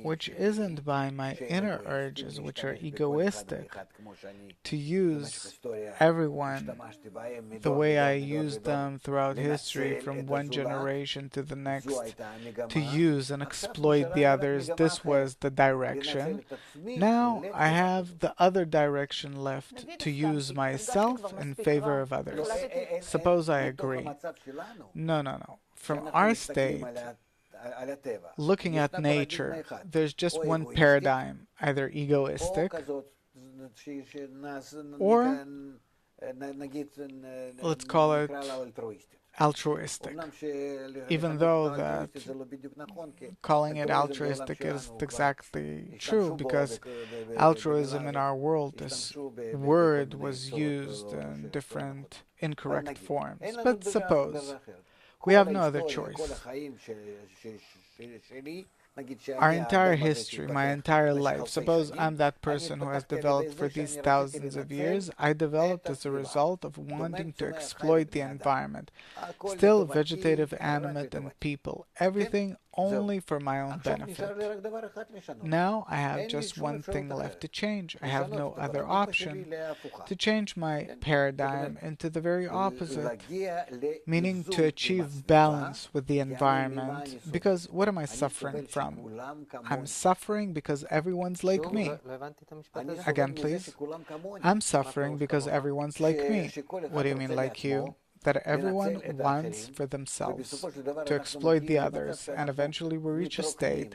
which isn't by my inner urges, which are egoistic, to use everyone the way I used them throughout history from one generation to the next, to use and exploit the others. This was the direction. Now I have the other direction left, to use myself in favor of others. Suppose I agree. No, no, no. From our state, looking at nature, there's just one paradigm, either egoistic or, let's call it, altruistic. Even though that calling it altruistic isn't exactly true, because altruism in our world, this word was used in different incorrect forms. But suppose we have no other choice. Our entire history, my entire life, suppose I'm that person who has developed for these thousands of years. I developed as a result of wanting to exploit the environment. Still vegetative, animate, and people. Everything only for my own benefit. Now I have just one thing left to change. I have no other option to change my paradigm into the very opposite, meaning to achieve balance with the environment. Because what am I suffering from? I'm suffering because everyone's like me. Again, please. I'm suffering because everyone's like me. What do you mean, like you? That everyone wants for themselves, to exploit the others, and eventually we reach a state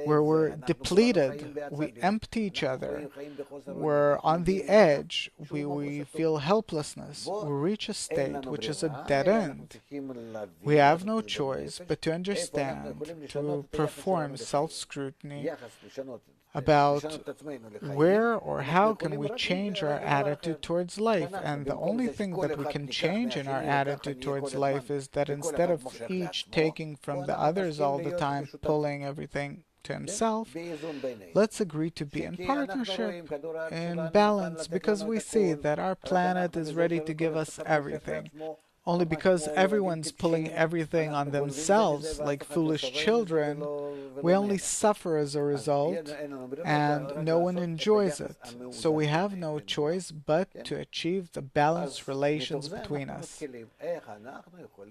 where we're depleted, we empty each other, we're on the edge, we feel helplessness, we reach a state which is a dead end. We have no choice but to understand, to perform self-scrutiny about where or how can we change our attitude towards life. And the only thing that we can change in our attitude towards life is that instead of each taking from the others all the time, pulling everything to himself, let's agree to be in partnership, in balance, because we see that our planet is ready to give us everything. Only because everyone's pulling everything on themselves like foolish children, we only suffer as a result, and no one enjoys it. So we have no choice but to achieve the balanced relations between us.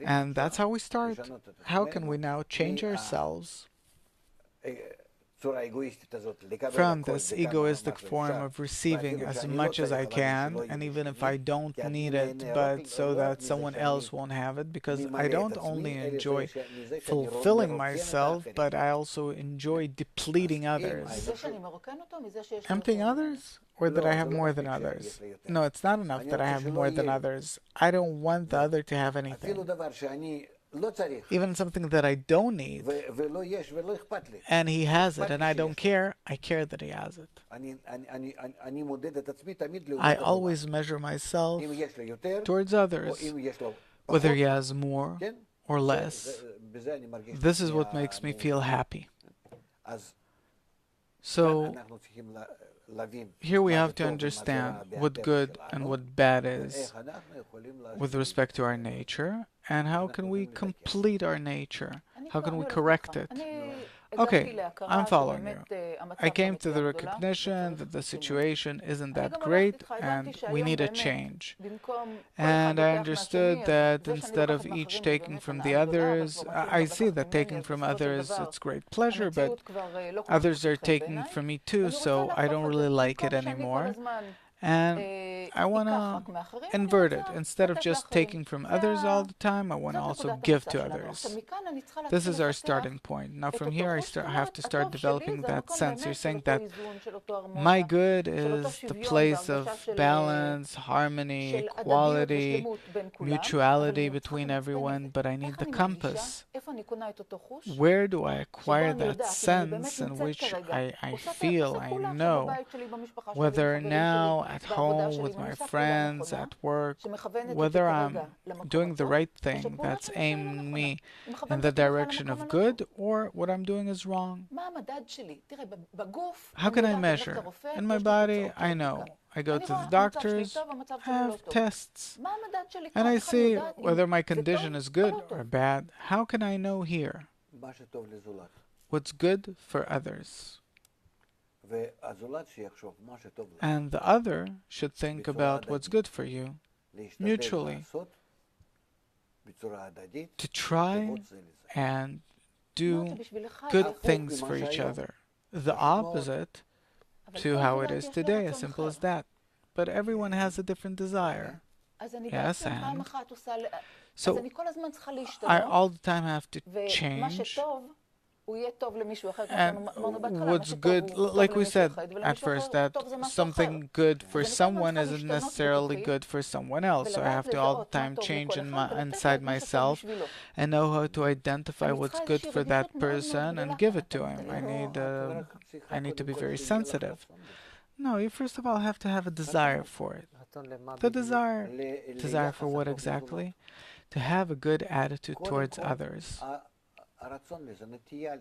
And that's how we start. How can we now change ourselves from this egoistic form of receiving as much as I can, and even if I don't need it, but so that someone else won't have it, because I don't only enjoy fulfilling myself, but I also enjoy depleting others. Emptying others? Or that I have more than others? No, it's not enough that I have more than others. I don't want the other to have anything. Even something that I don't need, and he has it, and I don't care, I care that he has it. I always measure myself towards others, whether he has more or less. This is what makes me feel happy. So, here we have to understand what good and what bad is with respect to our nature, and how can we complete our nature? How can we correct it? Okay, I'm following you. I came to the recognition that the situation isn't that great and we need a change. And I understood that instead of each taking from the others, I see that taking from others, it's great pleasure, but others are taking from me too, so I don't really like it anymore. And I want to invert it. Instead of just taking from others all the time, I want to also give to others. This is our starting point. Now from here I have to start developing that sense. You're saying that my good is the place of balance, harmony, equality, mutuality between everyone, but I need the compass. Where do I acquire that sense in which I feel, I know, whether now at home with my friends, at work, whether I'm doing the right thing that's aiming me in the direction of good, or what I'm doing is wrong? How can I measure? In my body, I know. I go to the doctors, I have tests, and I see whether my condition is good or bad. How can I know here? what's good for others. And the other should think about what's good for you, mutually, to try and do good things for each other. The opposite to how it is today, as simple as that. But everyone has a different desire. Yes, and so I all the time have to change. And what's good, like we said at first, that something good for someone isn't necessarily good for someone else. So I have to all the time change inside myself and know how to identify what's good for that person and give it to him. I need to be very sensitive. No, you first of all have to have a desire for it. The desire for what exactly? To have a good attitude towards others.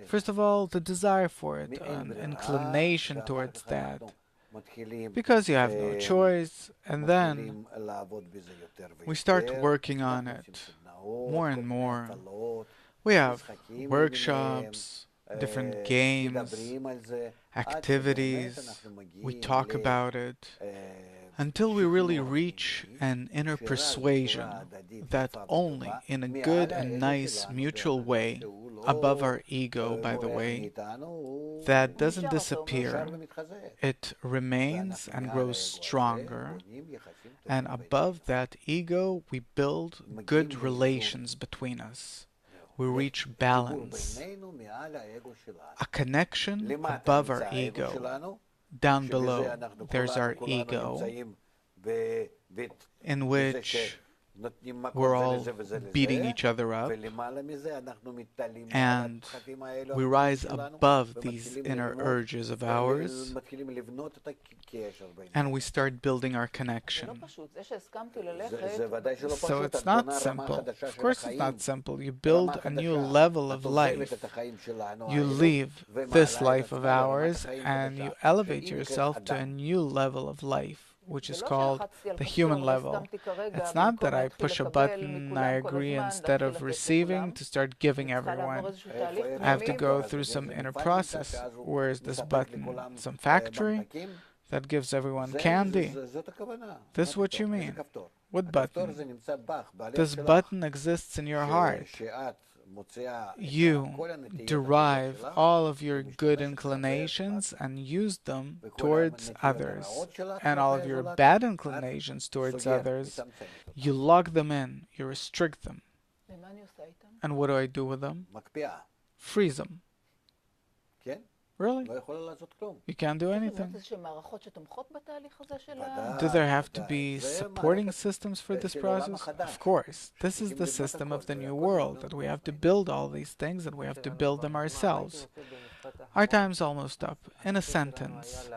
First of all, the desire for it, an inclination towards that, because you have no choice, and then we start working on it more and more. We have workshops, different games, activities, we talk about it, until we really reach an inner persuasion that only in a good and nice mutual way, above our ego, by the way, that doesn't disappear, it remains and grows stronger, and above that ego we build good relations between us. We reach balance, a connection above our ego. Down below, there's our ego, in which we're all beating each other up, and we rise above these inner urges of ours, and we start building our connection. So it's not simple. Of course it's not simple. You build a new level of life. You leave this life of ours and you elevate yourself to a new level of life, which is called the human level. It's not that I push a button, I agree, instead of receiving, to start giving everyone. I have to go through some inner process. Where is this button? Some factory that gives everyone candy? This is what you mean. What button? This button exists in your heart. You derive all of your good inclinations and use them towards others, and all of your bad inclinations towards others, you lock them in, you restrict them. And what do I do with them? Freeze them. Really? You can't do anything. Do there have to be supporting systems for this process? Of course. This is the system of the new world, that we have to build all these things and we have to build them ourselves. Our time's almost up. In a sentence,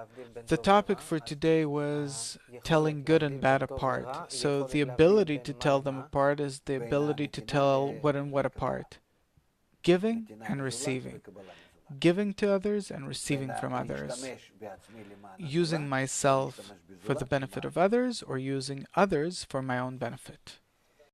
the topic for today was telling good and bad apart. So the ability to tell them apart is the ability to tell what and what apart. Giving and receiving. Giving to others and receiving from others. Using myself for the benefit of others or using others for my own benefit.